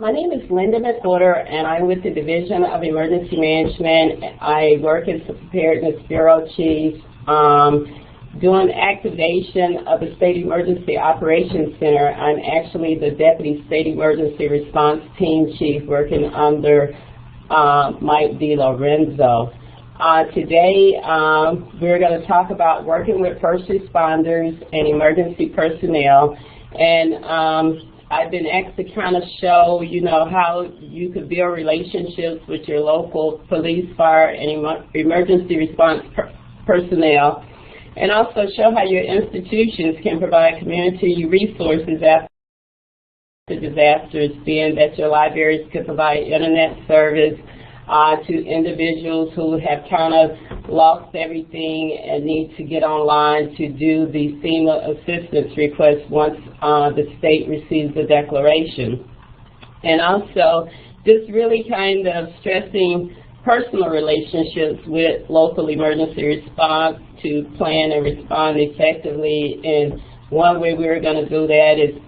My name is Linda McWhorter, and I'm with the Division of Emergency Management. I work as the Preparedness Bureau Chief, doing activation of the State Emergency Operations Center. I'm actually the Deputy State Emergency Response Team Chief working under Mike DiLorenzo. Today, we're going to talk about working with first responders and emergency personnel. And I've been asked to kind of show, how you could build relationships with your local police, fire, and emergency response personnel, and also show how your institutions can provide community resources after disasters, being that your libraries could provide internet service to individuals who have kind of lost everything and need to get online to do the FEMA assistance request once the state receives the declaration. And also just really kind of stressing personal relationships with local emergency response to plan and respond effectively. And one way we're going to do that is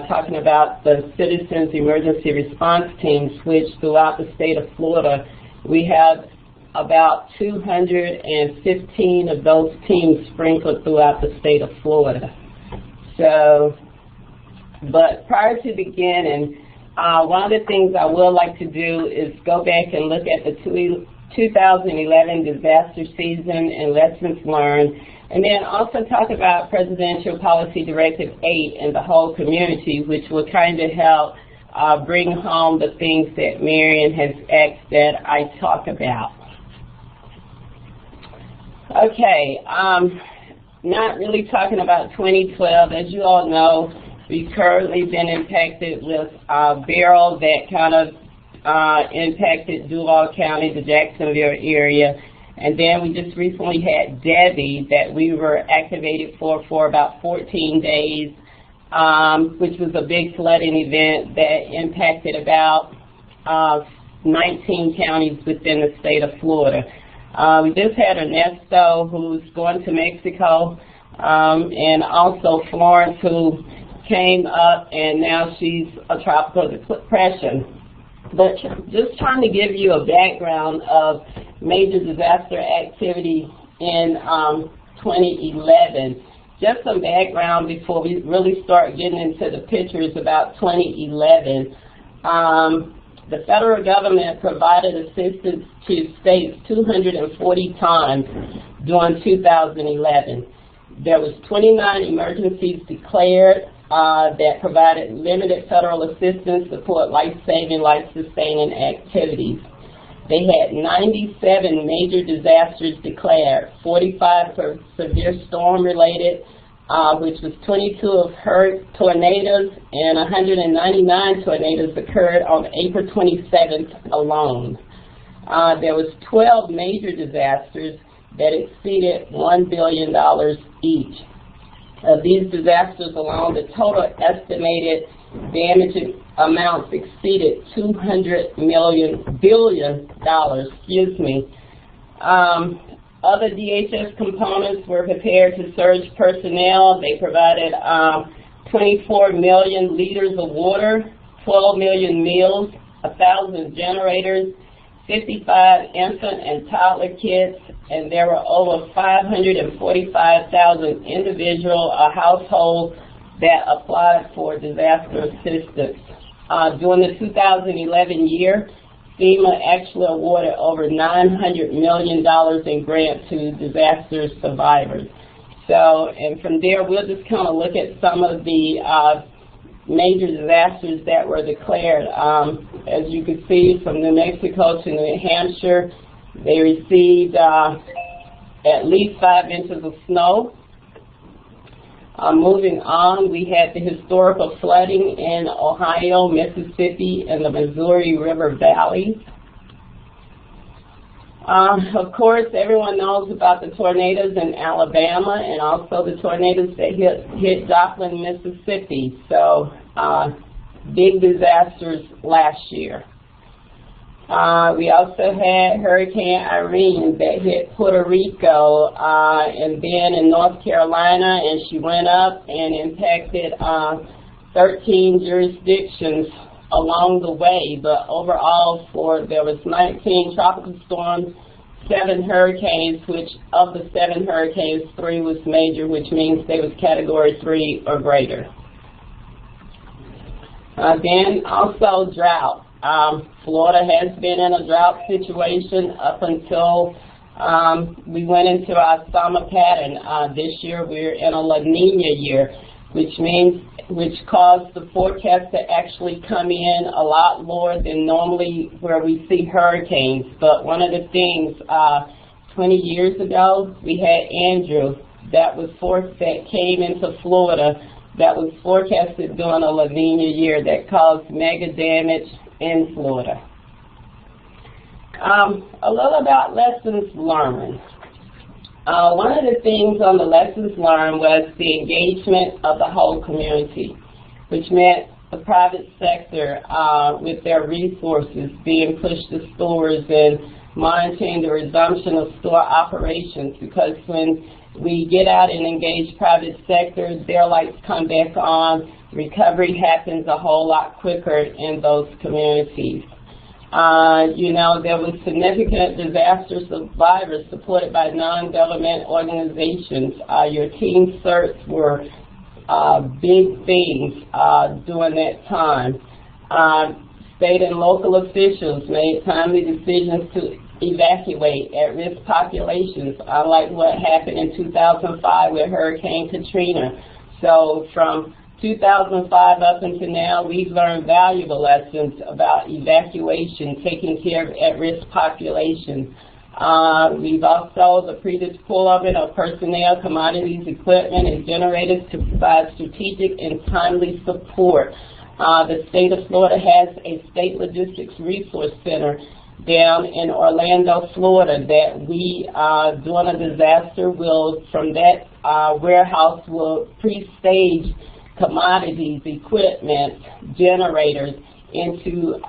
talking about the Citizens Emergency Response Teams, which throughout the state of Florida, we have about 215 of those teams sprinkled throughout the state of Florida. So, but prior to beginning, one of the things I would like to do is go back and look at the 2011 disaster season and lessons learned, and then also talk about Presidential Policy Directive 8 and the whole community, which will kind of help bring home the things that Marion has asked that I talk about. Okay, not really talking about 2012. As you all know, we've currently been impacted with Beryl that kind of impacted Duval County, the Jacksonville area. And then we just recently had Debbie that we were activated for about 14 days, which was a big flooding event that impacted about 19 counties within the state of Florida. We just had Ernesto, who's going to Mexico, and also Florence, who came up, and now she's a tropical depression. But just trying to give you a background of major disaster activity in 2011. Just some background before we really start getting into the pictures about 2011. The federal government provided assistance to states 240 times during 2011. There was 29 emergencies declared that provided limited federal assistance to support life-saving, life-sustaining activities. They had 97 major disasters declared, 45 for severe storm-related, which was 22 of tornadoes, and 199 tornadoes occurred on April 27th alone. There was 12 major disasters that exceeded $1 billion each. Of these disasters alone, the total estimated damage amounts exceeded $200 billion. Other DHS components were prepared to surge personnel. They provided 24 million liters of water, 12 million meals, 1,000 generators, 55 infant and toddler kits, and there were over 545,000 individual or households that applied for disaster assistance. During the 2011 year, FEMA actually awarded over $900 million in grants to disaster survivors. So, and from there, we'll just kind of look at some of the major disasters that were declared. As you can see, from New Mexico to New Hampshire, they received at least 5 inches of snow. Moving on, we had the historical flooding in Ohio, Mississippi, and the Missouri River Valley. Of course, everyone knows about the tornadoes in Alabama and also the tornadoes that hit Joplin, Mississippi. So, big disasters last year. We also had Hurricane Irene that hit Puerto Rico and then in North Carolina, and she went up and impacted 13 jurisdictions along the way, but overall there was 19 tropical storms, 7 hurricanes, which of the 7 hurricanes, 3 was major, which means they was Category 3 or greater. Then also drought. Florida has been in a drought situation up until we went into our summer pattern. This year we're in a La Nina year, which caused the forecast to actually come in a lot lower than normally where we see hurricanes. But one of the things, 20 years ago, we had Andrew that came into Florida that was forecasted during a La Nina year that caused mega damage in Florida. A little about lessons learned. One of the things on the lessons learned was the engagement of the whole community, which meant the private sector with their resources being pushed to stores and monitoring the resumption of store operations, because when we get out and engage private sector, their lights come back on, recovery happens a whole lot quicker in those communities. There was significant disaster survivors supported by non-government organizations. Your team certs were big things during that time. State and local officials made timely decisions to evacuate at-risk populations, unlike what happened in 2005 with Hurricane Katrina. So from 2005 up until now, we've learned valuable lessons about evacuation, taking care of at-risk populations. We've also the predeployment of personnel, commodities, equipment, and generators to provide strategic and timely support. The state of Florida has a state logistics resource center down in Orlando, Florida, that we, during a disaster, from that warehouse, will pre-stage commodities, equipment, generators into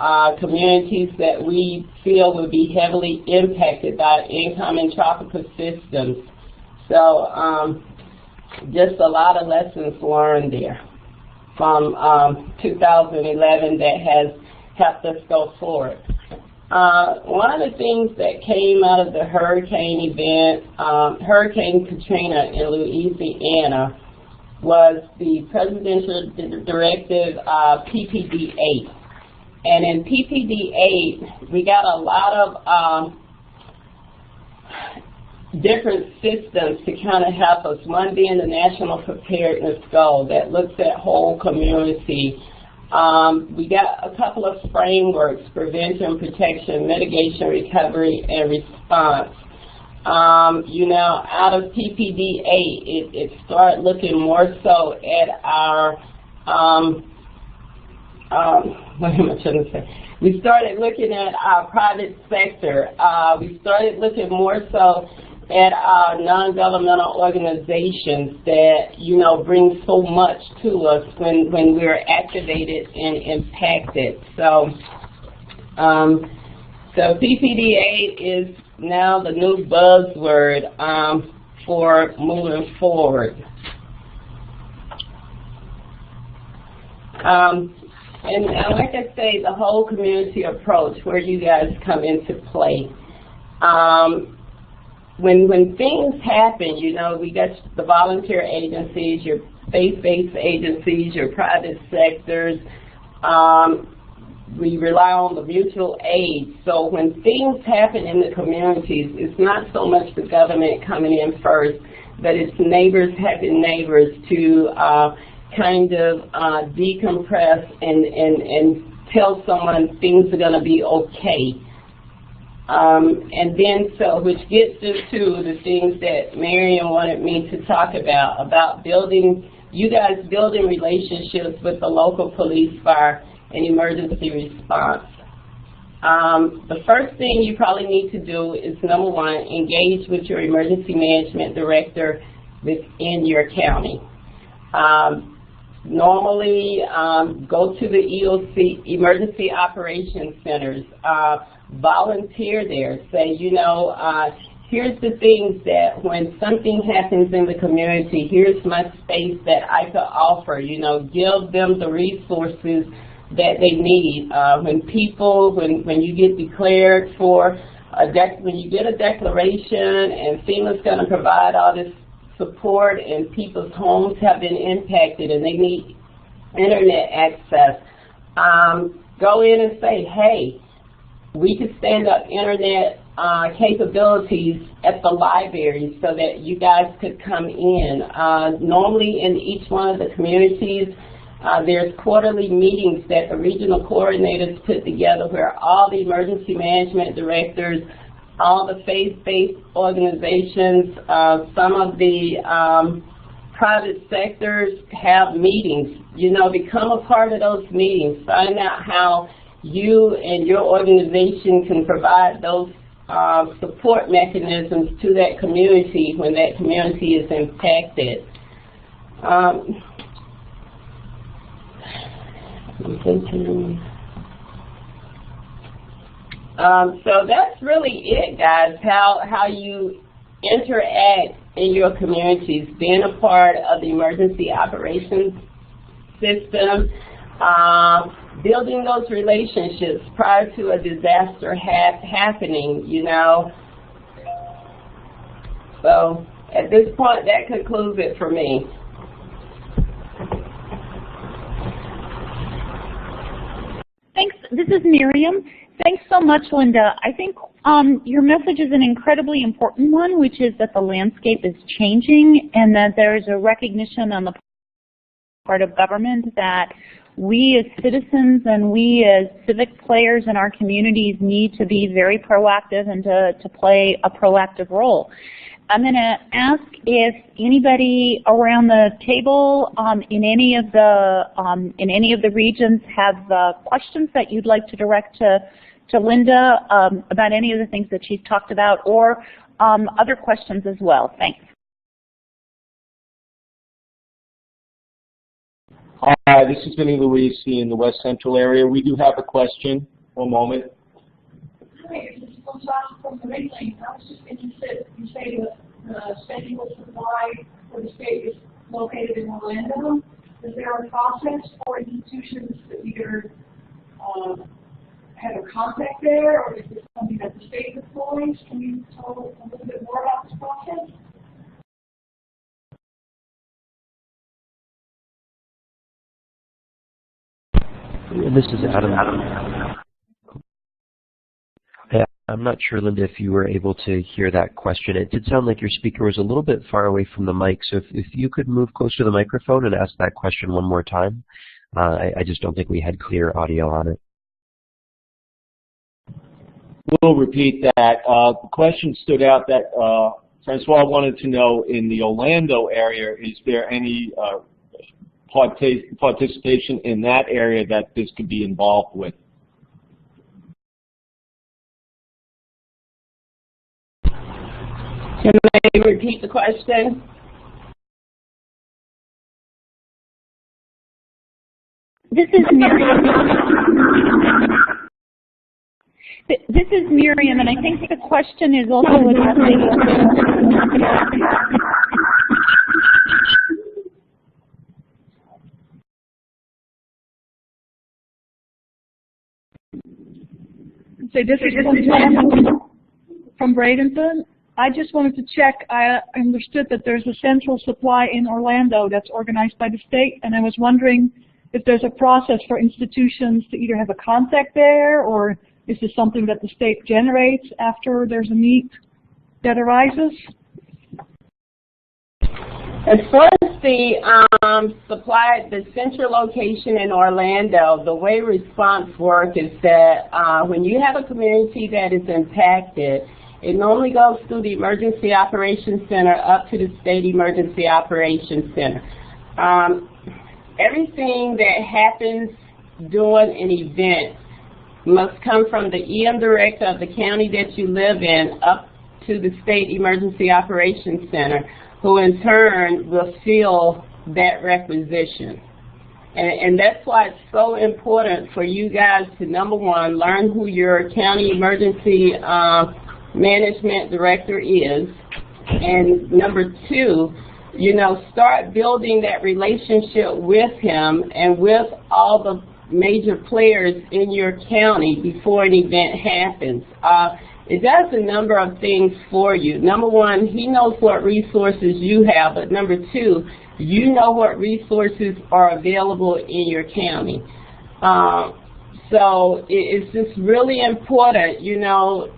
communities that we feel will be heavily impacted by incoming tropical systems. So just a lot of lessons learned there from 2011 that has helped us go forward. One of the things that came out of the hurricane event, Hurricane Katrina in Louisiana, was the presidential directive PPD-8. And in PPD-8, we got a lot of different systems to kind of help us, one being the National Preparedness Goal that looks at whole community. We got a couple of frameworks: prevention, protection, mitigation, recovery, and response. Out of PPD-8, it started looking more so at our, what am I trying to say? We started looking at our private sector. We started looking more so at our non-governmental organizations that, bring so much to us when we're activated and impacted. So PPD-8 is now the new buzzword for moving forward. And like I say, the whole community approach, where you guys come into play. When things happen, we got the volunteer agencies, your faith-based agencies, your private sectors. We rely on the mutual aid. So when things happen in the communities, it's not so much the government coming in first, but it's neighbors helping neighbors to kind of decompress and tell someone things are going to be okay. And then which gets into the things that Marion wanted me to talk about building, you guys building relationships with the local police, fire, and emergency response. The first thing you probably need to do is, number one, engage with your emergency management director within your county. Normally, go to the EOC, Emergency Operations Centers, volunteer there, say, here's the things that when something happens in the community, here's my space that I could offer, give them the resources that they need. When you get declared for when you get a declaration and FEMA's going to provide all this support and people's homes have been impacted and they need internet access, go in and say, hey, we can stand up internet capabilities at the library so that you guys could come in. Normally in each one of the communities, there's quarterly meetings that the regional coordinators put together where all the emergency management directors, all the faith-based organizations, some of the private sectors have meetings. You know, become a part of those meetings. Find out how you and your organization can provide those support mechanisms to that community when that community is impacted. So that's really it, guys, how you interact in your communities, being a part of the emergency operations system, building those relationships prior to a disaster happening, you know. So at this point, that concludes it for me. Thanks. This is Miriam. Thanks so much, Linda. I think your message is an incredibly important one, which is that the landscape is changing and that there is a recognition on the part of government that we as citizens and we as civic players in our communities need to be very proactive and to play a proactive role. I'm going to ask if anybody around the table in any of the regions have questions that you'd like to direct to Linda about any of the things that she's talked about, or other questions as well. Thanks. Hi, this is Vinny Luisi in the West Central area. We do have a question. One moment. Hi, this is from the Ring Lane. I was just interested, you say the central supply for the state is located in Orlando. Is there a process for institutions that either have a contact there, or is this something that the state deploys? Can you tell a little bit more about this process? This is Adam. I'm not sure, Linda, if you were able to hear that question. It did sound like your speaker was a little bit far away from the mic, so if you could move closer to the microphone and ask that question one more time. I just don't think we had clear audio on it. We'll repeat that. The question stood out that Francois wanted to know in the Orlando area, is there any participation in that area that this could be involved with? Can I repeat the question? This is Miriam. This is Miriam, and I think the question is also addressing. So this is from Bradenton. I just wanted to check. I understood that there's a central supply in Orlando that's organized by the state, and I was wondering if there's a process for institutions to either have a contact there, or is this something that the state generates after there's a need that arises? As far as the supply, the central location in Orlando, the way response works is that when you have a community that is impacted, it normally goes through the Emergency Operations Center up to the State Emergency Operations Center. Everything that happens during an event must come from the EM director of the county that you live in up to the State Emergency Operations Center, who in turn will fill that requisition. And that's why it's so important for you guys to, number one, learn who your county emergency management director is, and number two, you know, start building that relationship with him and with all major players in your county before an event happens. It does a number of things for you. Number one, he knows what resources you have, but number two, you know what resources are available in your county. So it's just really important, you know,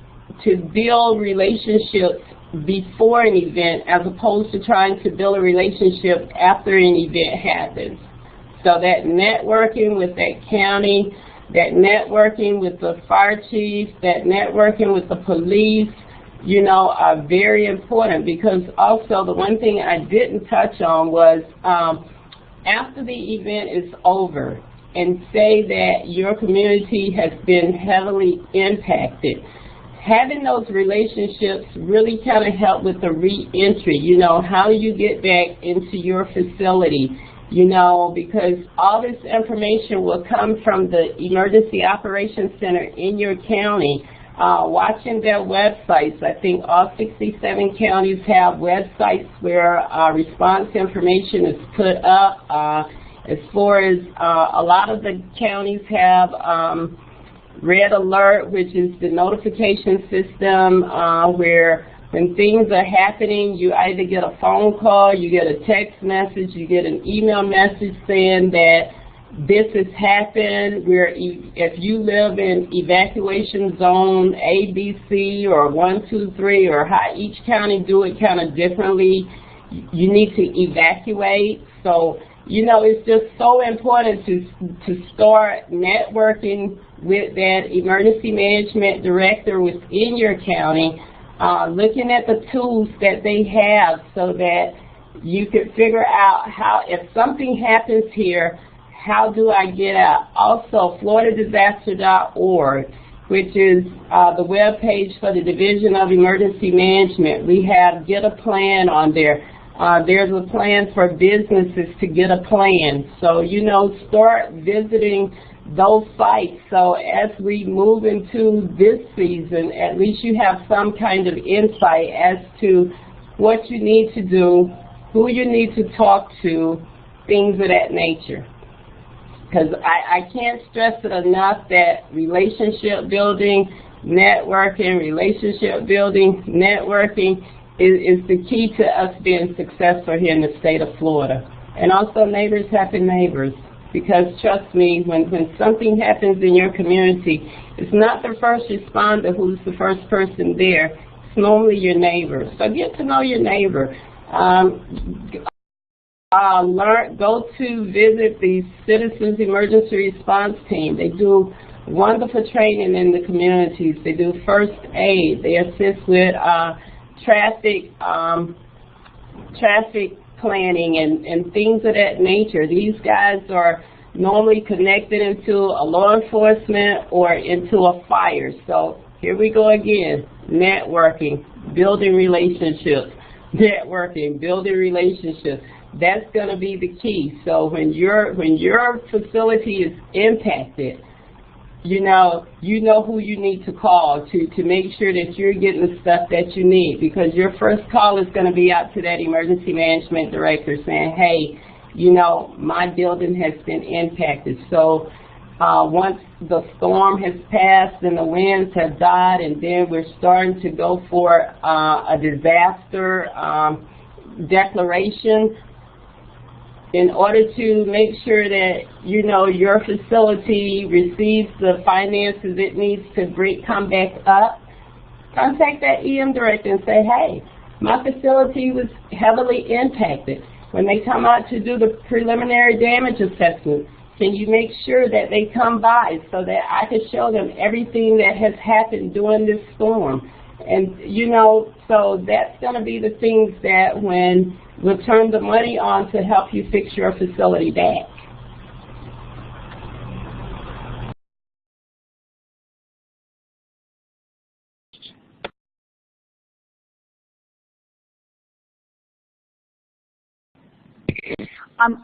to build relationships before an event as opposed to trying to build a relationship after an event happens. So that networking with that county, that networking with the fire chief, that networking with the police, you know, are very important, because also the one thing I didn't touch on was after the event is over and say that your community has been heavily impacted, having those relationships really kind of help with the re-entry. You know, how do you get back into your facility? You know, because all this information will come from the Emergency Operations Center in your county. Watching their websites, I think all 67 counties have websites where response information is put up. As far as a lot of the counties have Red Alert, which is the notification system where when things are happening, you either get a phone call, you get a text message, you get an email message saying that this has happened. If you live in evacuation zone A, B, C, or 1, 2, 3, or how each county do it kind of differently, you need to evacuate. So, you know, it's just so important to start networking with that emergency management director within your county, looking at the tools that they have so that you can figure out how, if something happens here, how do I get out? Also, floridadisaster.org, which is the web page for the Division of Emergency Management. We have Get a Plan on there. There's a plan for businesses to get a plan. So, you know, start visiting those sites. So as we move into this season, at least you have some kind of insight as to what you need to do, who you need to talk to, things of that nature. Because I can't stress it enough that relationship building, networking, is the key to us being successful here in the state of Florida. And also neighbors helping neighbors. Because trust me, when something happens in your community, it's not the first responder who's the first person there. It's normally your neighbor. So get to know your neighbor. Go to visit the Citizens Emergency Response Team. They do wonderful training in the communities. They do first aid. They assist with traffic planning and things of that nature. These guys are normally connected into a law enforcement or into a fire. So here we go again, networking, building relationships, That's going to be the key. So when your facility is impacted, you know who you need to call to make sure that you're getting the stuff that you need, because your first call is going to be out to that emergency management director saying, hey, you know, my building has been impacted. So once the storm has passed and the winds have died, and then we're starting to go for a disaster declaration, in order to make sure that, you know, your facility receives the finances it needs to come back up, contact that EM director and say, hey, my facility was heavily impacted. When they come out to do the preliminary damage assessment, can you make sure that they come by so that I can show them everything that has happened during this storm? And, you know, so that's going to be the things that when we'll turn the money on to help you fix your facility back.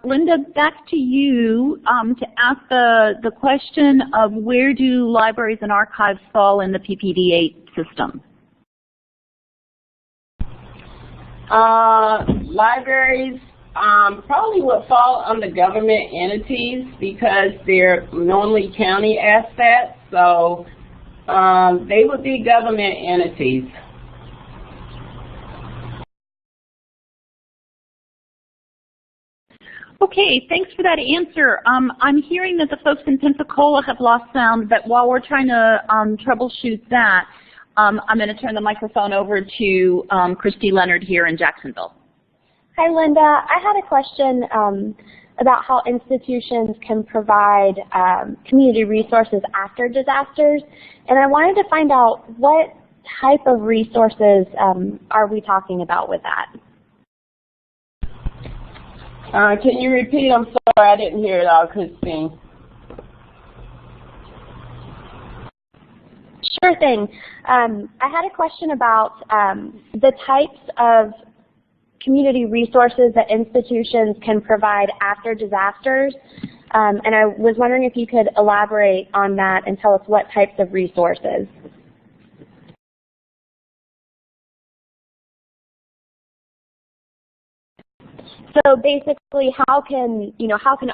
Linda, back to you to ask the question of where do libraries and archives fall in the PPD-8 system? Libraries probably would fall under government entities because they're normally county assets, so they would be government entities. Okay, thanks for that answer. I'm hearing that the folks in Pensacola have lost sound, but while we're trying to troubleshoot that, I'm going to turn the microphone over to Christy Leonard here in Jacksonville. Hi, Linda. I had a question about how institutions can provide community resources after disasters, and I wanted to find out what type of resources are we talking about with that? Can you repeat? I'm sorry, I didn't hear it all, Christine. Sure thing. I had a question about the types of community resources that institutions can provide after disasters, and I was wondering if you could elaborate on that and tell us what types of resources. So basically, how can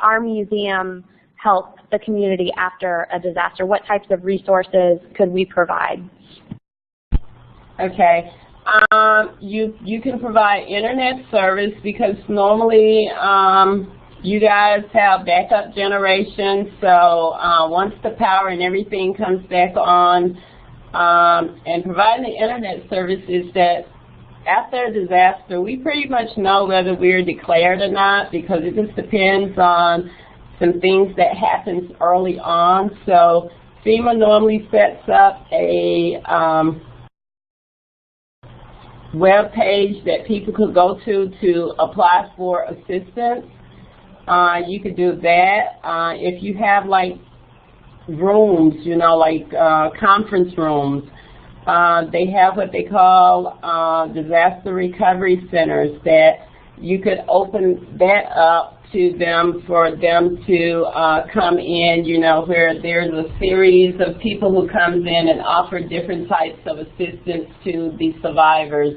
our museum help the community after a disaster? What types of resources could we provide? Okay. You can provide internet service because normally you guys have backup generation. So once the power and everything comes back on, and providing the internet service is that after a disaster, we pretty much know whether we're declared or not because it just depends on some things that happens early on. So FEMA normally sets up a web page that people could go to apply for assistance. You could do that. If you have like rooms, like conference rooms, they have what they call disaster recovery centers that you could open that up to them for them to come in, where there's a series of people who comes in and offer different types of assistance to the survivors.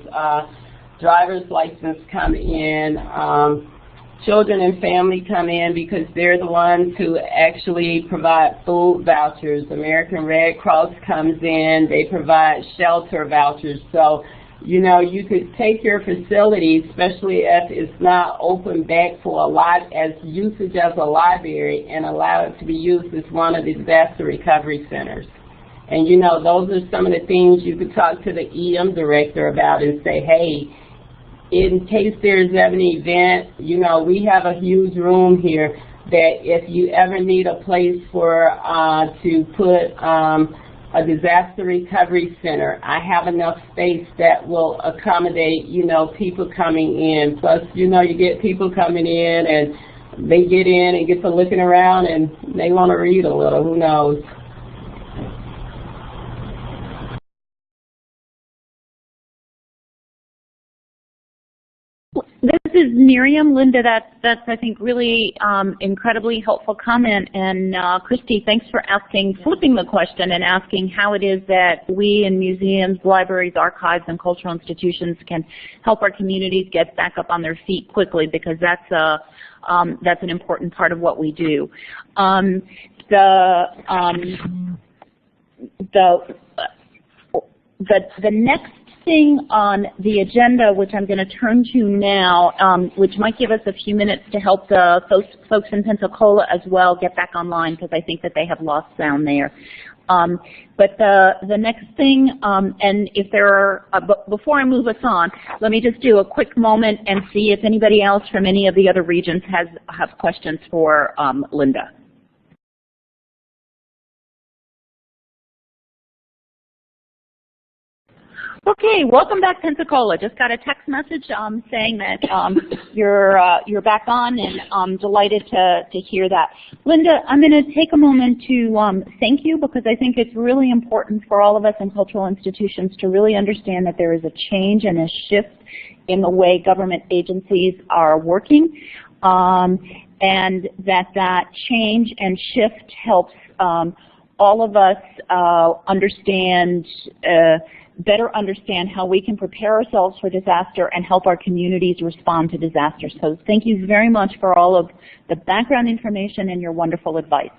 Driver's license come in, children and family come in because they're the ones who actually provide food vouchers. American Red Cross comes in, they provide shelter vouchers. So, you could take your facility, especially if it's not open back for as usage as a library, and allow it to be used as one of the disaster recovery centers. And those are some of the things you could talk to the EM director about and say, hey, in case there's an event, we have a huge room here that if you ever need a place for to put a disaster recovery center, I have enough space that will accommodate, people coming in. Plus, you get people coming in and they get in and get to looking around and they want to read a little, who knows. This is Miriam. Linda, that's I think really incredibly helpful comment. And Christy, thanks for flipping the question and asking how it is that we in museums, libraries, archives, and cultural institutions can help our communities get back up on their feet quickly, because that's an important part of what we do. The next thing on the agenda, which I'm going to turn to now, which might give us a few minutes to help the folks in Pensacola as well get back online, because I think that they have lost sound there. But the next thing, and if there are, before I move us on, let me just do a quick moment and see if anybody else from any of the other regions have questions for Linda. Okay, welcome back, Pensacola. Just got a text message saying that you're back on, and I'm delighted to hear that. Linda, I'm going to take a moment to thank you, because I think it's really important for all of us in cultural institutions to really understand that there is a change and a shift in the way government agencies are working, and that change and shift helps all of us understand better understand how we can prepare ourselves for disaster and help our communities respond to disaster. So thank you very much for all of the background information and your wonderful advice.